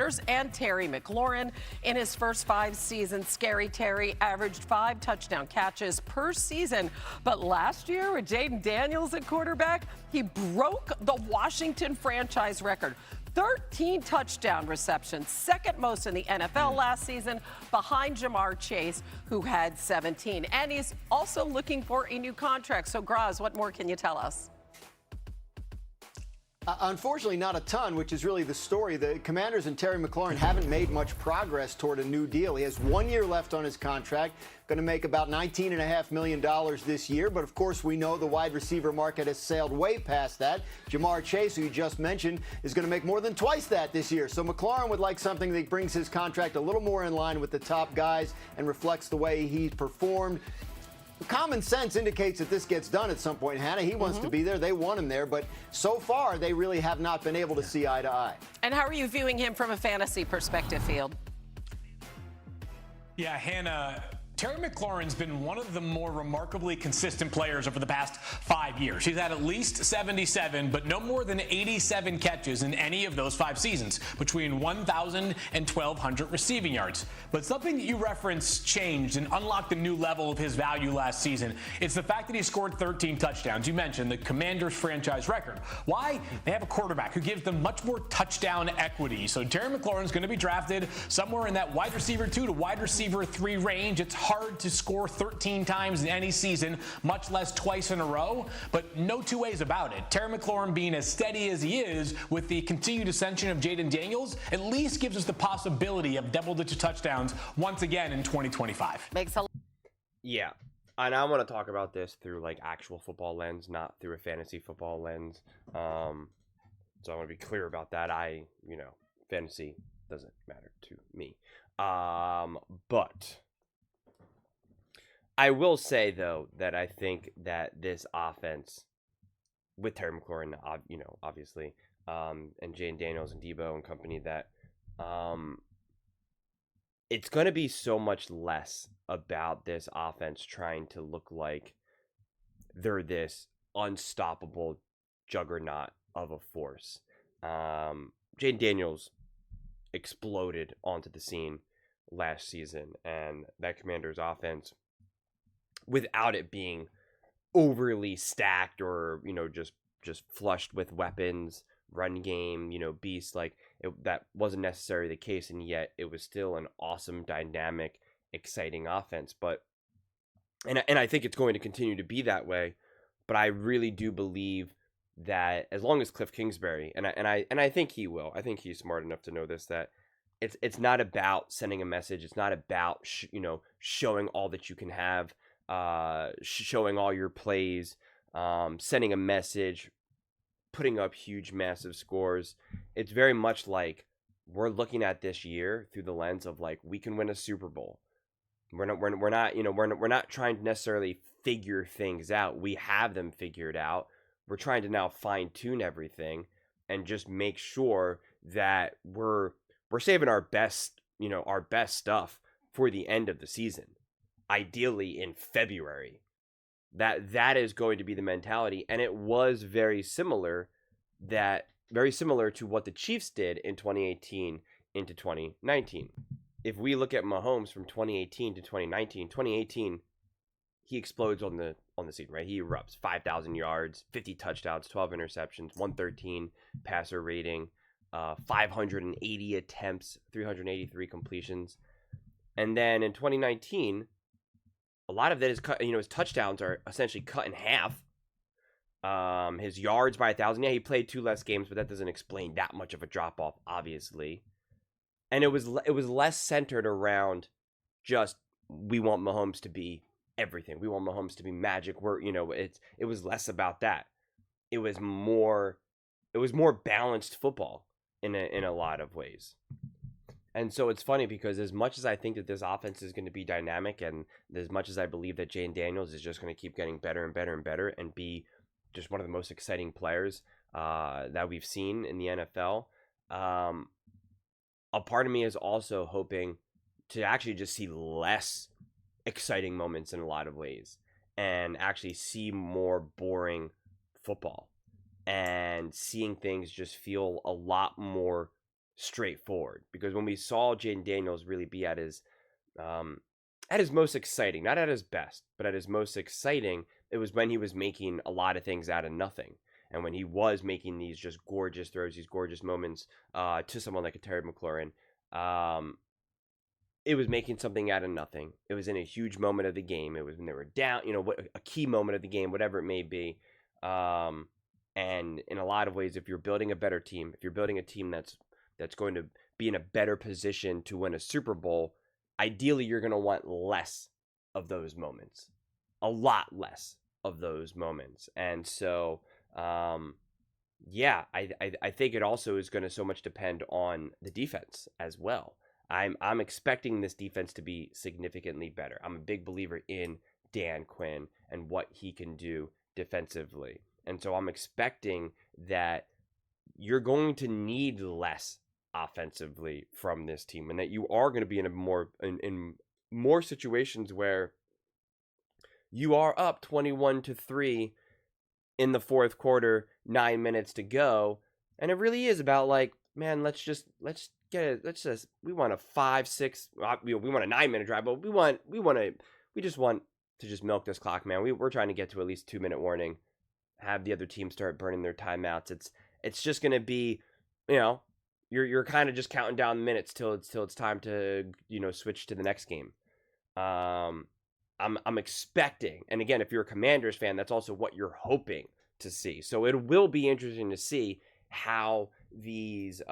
Commanders and Terry McLaurin. In his first 5 seasons, Scary Terry averaged 5 touchdown catches per season. But last year, with Jaden Daniels at quarterback, he broke the Washington franchise record. 13 touchdown receptions, second most in the NFL last season, behind Jamar Chase, who had 17. And he's also looking for a new contract. So, Graz, what more can you tell us? Unfortunately, not a ton, which is really the story. The Commanders and Terry McLaurin haven't made much progress toward a new deal. He has 1 year left on his contract, going to make about $19.5 million this year. But, of course, we know the wide receiver market has sailed way past that. Jamar Chase, who you just mentioned, is going to make more than twice that this year. So McLaurin would like something that brings his contract a little more in line with the top guys and reflects the way he's performed. Common sense indicates that this gets done at some point, Hannah. He wants to be there. They want him there. But so far, they really have not been able to see eye to eye. And how are you viewing him from a fantasy perspective, Field? Yeah, Hannah, Terry McLaurin's been one of the more remarkably consistent players over the past 5 years. He's had at least 77, but no more than 87 catches in any of those 5 seasons, between 1,000 and 1,200 receiving yards. But something that you referenced changed and unlocked a new level of his value last season. It's the fact that he scored 13 touchdowns. You mentioned the Commanders franchise record. Why? They have a quarterback who gives them much more touchdown equity. So Terry McLaurin's going to be drafted somewhere in that wide receiver 2 to wide receiver 3 range. It's hard to score 13 times in any season, much less twice in a row, but no two ways about it. Terry McLaurin being as steady as he is with the continued ascension of Jaden Daniels at least gives us the possibility of double-digit touchdowns once again in 2025. Yeah, and I want to talk about this through like actual football lens, not through a fantasy football lens. So I want to be clear about that. Fantasy doesn't matter to me. But I will say, though, that I think that this offense, with Terry McLaurin, obviously, and Jane Daniels and Debo and company, that it's going to be so much less about this offense trying to look like they're this unstoppable juggernaut of a force. Jane Daniels exploded onto the scene last season, and that Commanders offense, without it being overly stacked or just flushed with weapons, run game, beast, that wasn't necessarily the case, and yet it was still an awesome, dynamic, exciting offense. But and I think it's going to continue to be that way. But I really do believe that as long as Cliff Kingsbury, and I think he will, I think he's smart enough to know this, that it's not about sending a message. It's not about showing all that you can have. Showing all your plays, sending a message, putting up huge, massive scores. It's very much like we're looking at this year through the lens of like we can win a Super Bowl. We're not trying to necessarily figure things out. We have them figured out. We're trying to now fine tune everything and just make sure that we're saving our best stuff for the end of the season. Ideally in February. That is going to be the mentality, and it was very similar to what the Chiefs did in 2018 into 2019. If we look at Mahomes from 2018 to 2018, he explodes on the scene, right? He erupts. 5,000 yards, 50 touchdowns, 12 interceptions, 113 passer rating, 580 attempts, 383 completions. And then in 2019, a lot of that is cut. His touchdowns are essentially cut in half. His yards by 1,000. Yeah, he played 2 less games, but that doesn't explain that much of a drop off, obviously. And it was less centered around just we want Mahomes to be everything. We want Mahomes to be magic. It was less about that. It was more balanced football in a lot of ways. And so it's funny because as much as I think that this offense is going to be dynamic, and as much as I believe that Jane Daniels is just going to keep getting better and better and better and be just one of the most exciting players that we've seen in the NFL, a part of me is also hoping to actually just see less exciting moments in a lot of ways and actually see more boring football and seeing things just feel a lot more straightforward, because when we saw Jaden Daniels really be at his most exciting, not at his best, but at his most exciting, it was when he was making a lot of things out of nothing. And when he was making these just gorgeous throws, these gorgeous moments to someone like a Terry McLaurin, it was making something out of nothing. It was in a huge moment of the game. It was when they were down, a key moment of the game, whatever it may be. And in a lot of ways, if you're building a better team, if you're building a team that's going to be in a better position to win a Super Bowl, ideally you're going to want less of those moments, a lot less of those moments. And so, yeah, I think it also is going to so much depend on the defense as well. I'm expecting this defense to be significantly better. I'm a big believer in Dan Quinn and what he can do defensively. And so I'm expecting that you're going to need less offensively from this team, and that you are going to be in more situations where you are up 21-3 in the fourth quarter, 9 minutes to go, and it really is about like, man, we want a 5-6, we want a 9-minute drive, but we just want to just milk this clock, man. We're trying to get to at least 2-minute warning, have the other team start burning their timeouts. It's just going to be, you're kind of just counting down the minutes till it's time to, switch to the next game. I'm expecting, and again, if you're a Commanders fan, that's also what you're hoping to see. So it will be interesting to see how these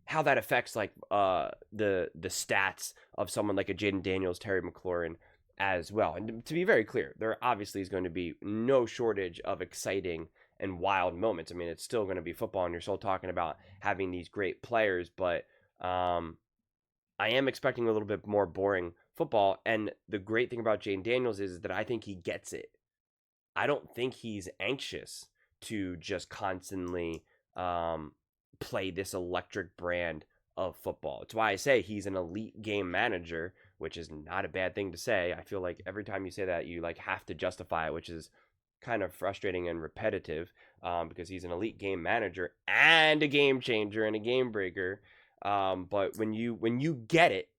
how that affects like the stats of someone like a Jaden Daniels, Terry McLaurin as well. And to be very clear, there obviously is going to be no shortage of exciting and wild moments. I mean, it's still going to be football, and you're still talking about having these great players, but I am expecting a little bit more boring football. And the great thing about Jaden Daniels is that I think he gets it. I don't think he's anxious to just constantly play this electric brand of football. It's why I say he's an elite game manager, which is not a bad thing to say. I feel like every time you say that, you like have to justify it, which is kind of frustrating and repetitive, because he's an elite game manager and a game changer and a game breaker. But when you get it,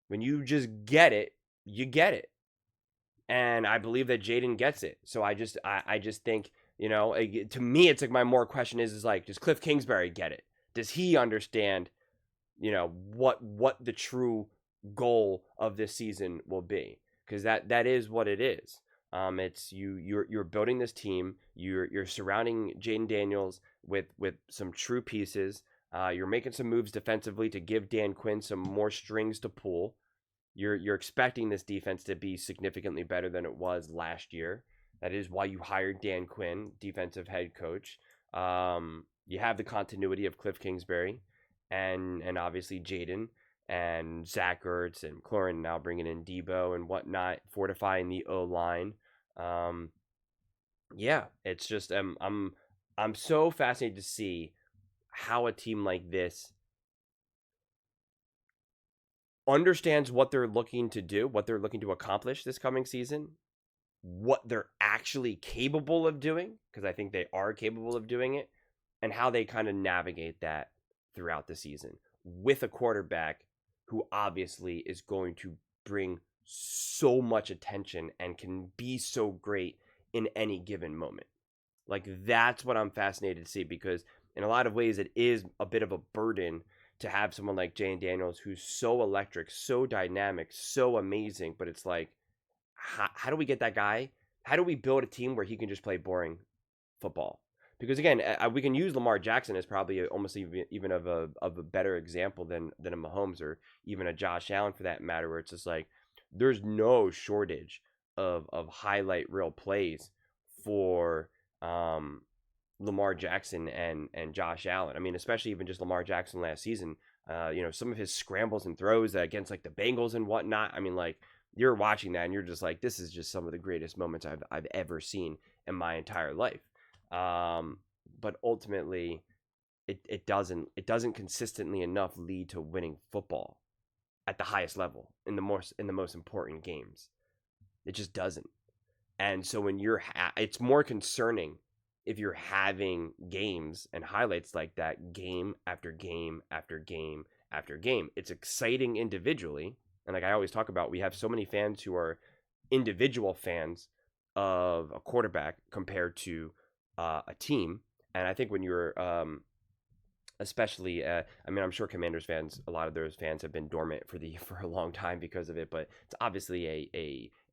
when you just get it, you get it. And I believe that Jaden gets it. So I just think, to me, it's like my more question is like, does Cliff Kingsbury get it? Does he understand, what the true goal of this season will be? Because that is what it is. It's you're building this team. You're surrounding Jaden Daniels with some true pieces. You're making some moves defensively to give Dan Quinn some more strings to pull. You're expecting this defense to be significantly better than it was last year. That is why you hired Dan Quinn, defensive head coach. You have the continuity of Cliff Kingsbury and obviously Jaden and Zach Ertz and McLaurin, now bringing in Debo and whatnot, fortifying the O-line. Yeah, it's just I'm so fascinated to see how a team like this understands what they're looking to do, what they're looking to accomplish this coming season, what they're actually capable of doing, because I think they are capable of doing it, and how they kind of navigate that throughout the season with a quarterback who obviously is going to bring so much attention and can be so great in any given moment. Like, that's what I'm fascinated to see, because in a lot of ways it is a bit of a burden to have someone like Jaden Daniels who's so electric, so dynamic, so amazing, but it's like, how do we get that guy? How do we build a team where he can just play boring football? Because again, we can use Lamar Jackson as probably almost even of a better example than a Mahomes or even a Josh Allen for that matter, where it's just like there's no shortage of highlight reel plays for Lamar Jackson and Josh Allen. I mean, especially even just Lamar Jackson last season. Some of his scrambles and throws against like the Bengals and whatnot. I mean, like, you're watching that and you're just like, this is just some of the greatest moments I've ever seen in my entire life. But ultimately, it doesn't consistently enough lead to winning football at the highest level in the most important games. It just doesn't. And so when it's more concerning if you're having games and highlights like that game after game after game after game. It's exciting individually. And like I always talk about, we have so many fans who are individual fans of a quarterback compared to a team. And I think when you're especially I mean, I'm sure Commanders fans, a lot of those fans have been dormant for a long time because of it, but it's obviously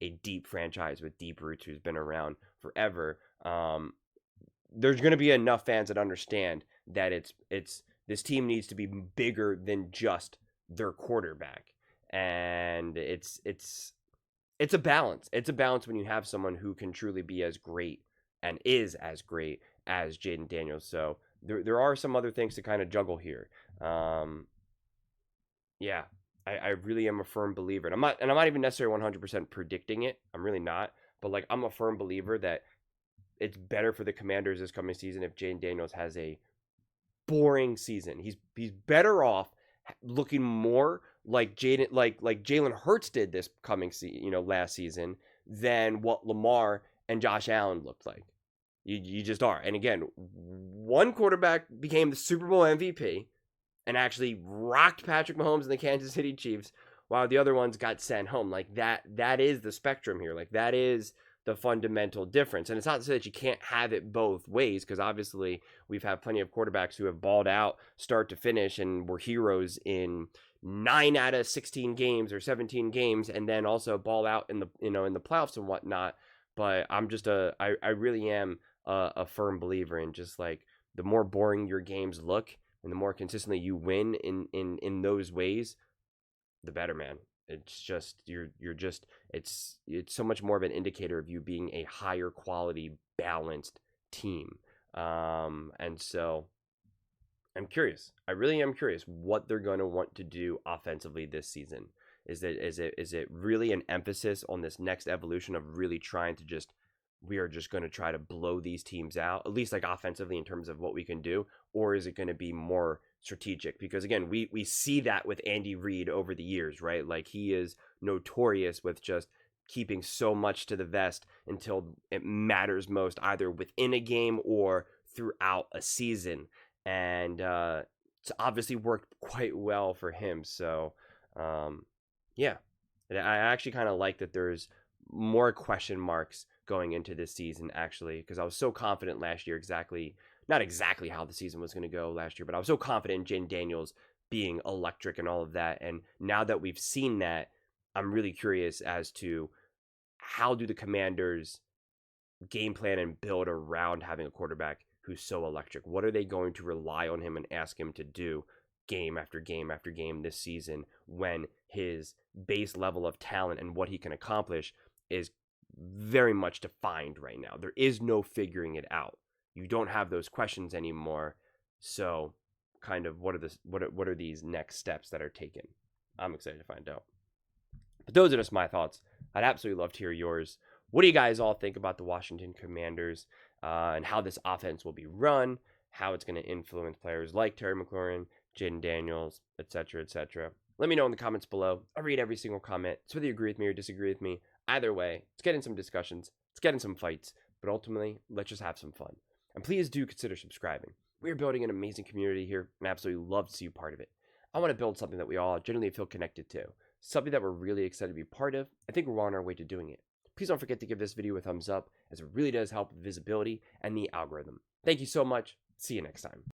a deep franchise with deep roots who's been around forever. There's going to be enough fans that understand that it's this team needs to be bigger than just their quarterback, and it's a balance. It's a balance when you have someone who can truly be as great and is as great as Jaden Daniels. So there are some other things to kind of juggle here. Yeah, I really am a firm believer, and I'm not even necessarily 100% predicting it. I'm really not, but like I'm a firm believer that it's better for the Commanders this coming season if Jaden Daniels has a boring season. He's better off looking more like Jalen Hurts did this coming last season than what Lamar and Josh Allen looked like. You just are. And again, one quarterback became the Super Bowl MVP and actually rocked Patrick Mahomes and the Kansas City Chiefs, while the other ones got sent home. Like that is the spectrum here. Like that is the fundamental difference. And it's not to say that you can't have it both ways, because obviously we've had plenty of quarterbacks who have balled out start to finish and were heroes in 9 out of 16 games or 17 games, and then also ball out in the in the playoffs and whatnot. But I'm just I really am a firm believer in just like the more boring your games look and the more consistently you win in those ways, the better, man. It's just you're just it's so much more of an indicator of you being a higher quality, balanced team. And so I'm curious. I really am curious what they're going to want to do offensively this season. Is it really an emphasis on this next evolution of really trying to just, we are just going to try to blow these teams out, at least like offensively in terms of what we can do? Or is it going to be more strategic? Because again, we see that with Andy Reid over the years, right? Like he is notorious with just keeping so much to the vest until it matters most, either within a game or throughout a season. And it's obviously worked quite well for him. So yeah, I actually kind of like that there's more question marks going into this season, actually, because I was so confident last year, not exactly how the season was going to go last year, but I was so confident in Jaden Daniels being electric and all of that. And now that we've seen that, I'm really curious as to how do the Commanders game plan and build around having a quarterback who's so electric. What are they going to rely on him and ask him to do game after game after game this season, when his base level of talent and what he can accomplish is very much defined right now? There is no figuring it out. You don't have those questions anymore. So kind of what are these next steps that are taken? I'm excited to find out. But those are just my thoughts. I'd absolutely love to hear yours. What do you guys all think about the Washington Commanders and how this offense will be run, how it's going to influence players like Terry McLaurin, Jaden Daniels, etc., etc.? Let me know in the comments below. I read every single comment. So whether you agree with me or disagree with me, either way, let's get in some discussions, let's get in some fights, but ultimately, let's just have some fun. And please do consider subscribing. We are building an amazing community here, and I absolutely love to see you part of it. I want to build something that we all genuinely feel connected to, something that we're really excited to be part of. I think we're on our way to doing it. Please don't forget to give this video a thumbs up, as it really does help with visibility and the algorithm. Thank you so much. See you next time.